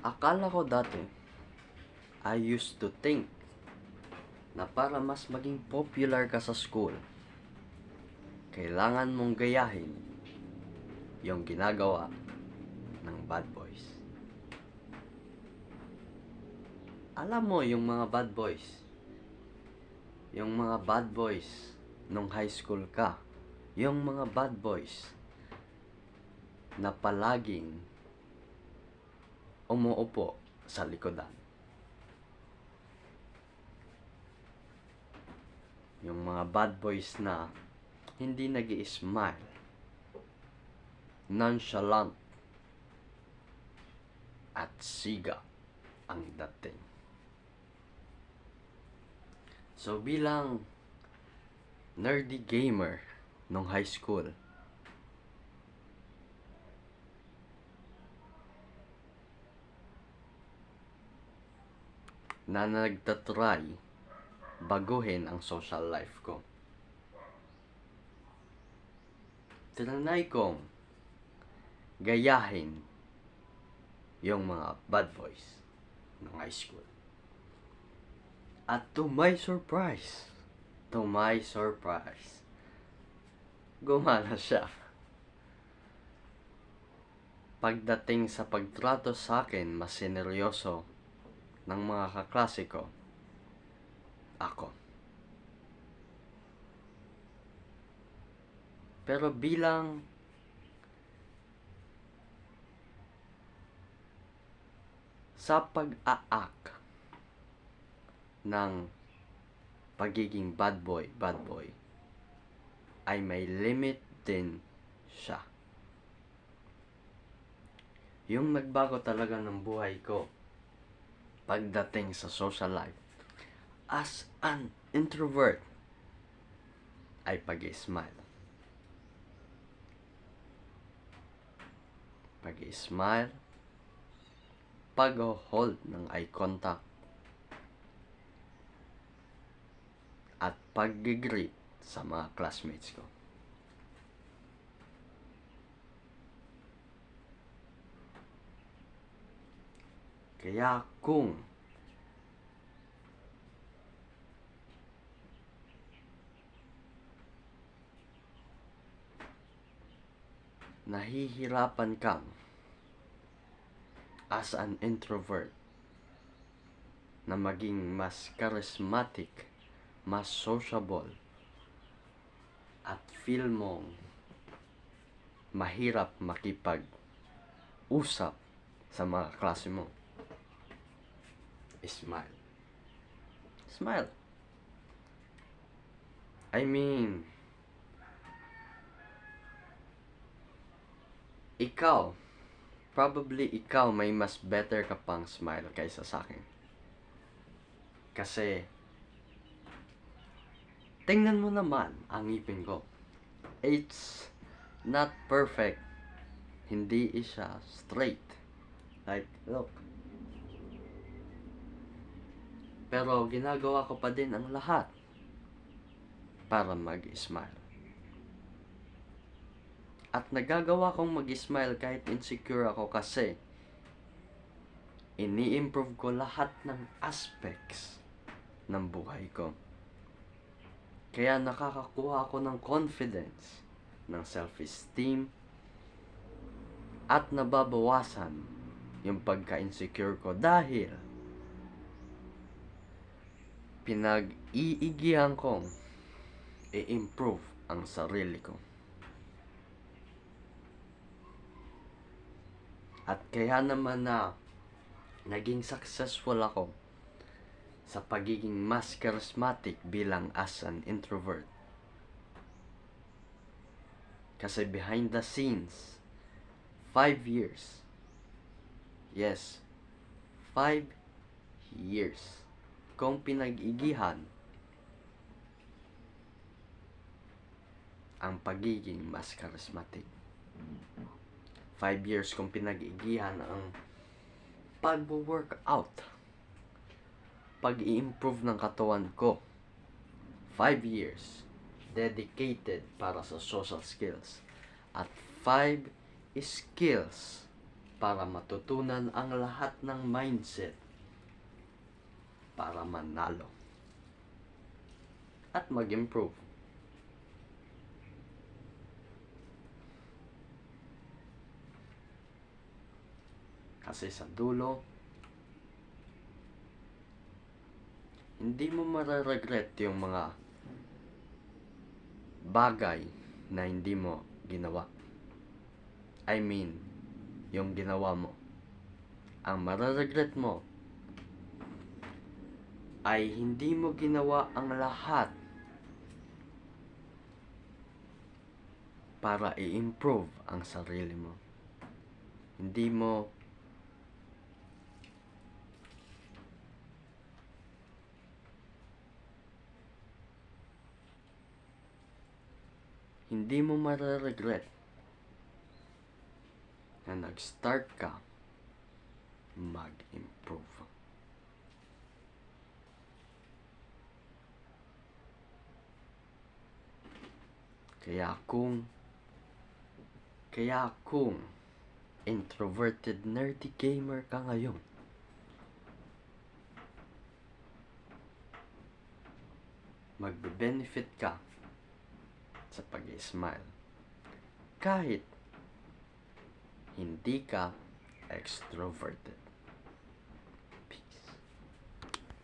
Akala ko dati, I used to think na para mas maging popular ka sa school, kailangan mong gayahin yung ginagawa ng bad boys. Alam mo yung mga bad boys, nung high school ka, yung mga bad boys na palaging umuupo sa likodan. Yung mga bad boys na hindi nag-i-smile, nonchalant, at siga ang dating. So bilang nerdy gamer nung high school, na nagtatry baguhin ang social life ko, tinanay kong gayahin yung mga bad boys ng high school. At to my surprise, gumana siya. Pagdating sa pagtrato sa akin, mas seneryoso ng mga kaklase ko, ako. Pero bilang sa pag-aak ng pagiging bad boy, ay may limit din siya. Yung nagbago talaga ng buhay ko pagdating sa social life as an introvert ay pag-i-smile. Pag-hold ng eye contact, at pag-greet sa mga classmates ko. Kaya kung nahihirapan kang as an introvert na maging mas charismatic, mas sociable, at feel mong mahirap makipag-usap sa mga klase mo, smile. I mean, ikaw may mas better ka pang smile kaysa sa akin. Kasi tingnan mo naman ang ngipin ko. It's not perfect. Hindi siya straight. Like, look. Pero ginagawa ko pa din ang lahat para mag-smile. At nagagawa kong mag-smile kahit insecure ako kasi ini-improve ko lahat ng aspects ng buhay ko. Kaya nakakakuha ako ng confidence, ng self-esteem, at nababawasan yung pagka-insecure ko dahil pinag-iigihan kong i-improve ang sarili ko. At kaya naman na naging successful ako sa pagiging mas charismatic bilang as an introvert. Kasi behind the scenes, 5 years. Yes, 5 years kong pinag-igihan ang pagiging mas charismatic. 5 years kong pinag-igihan ang pag-workout, pag-i-improve ng katawan ko. 5 years dedicated para sa social skills. At 5 skills para matutunan ang lahat ng mindset para manalo at mag-improve. Kasi sa dulo, hindi mo mararegret yung mga bagay na hindi mo ginawa. I mean, yung ginawa mo. Ang mararegret mo ay hindi mo ginawa ang lahat para i-improve ang sarili mo. Hindi mo mararegret na nag-start ka mag-improve. Kaya kung introverted nerdy gamer ka ngayon, magbe-benefit ka sa pag-smile kahit hindi ka extroverted.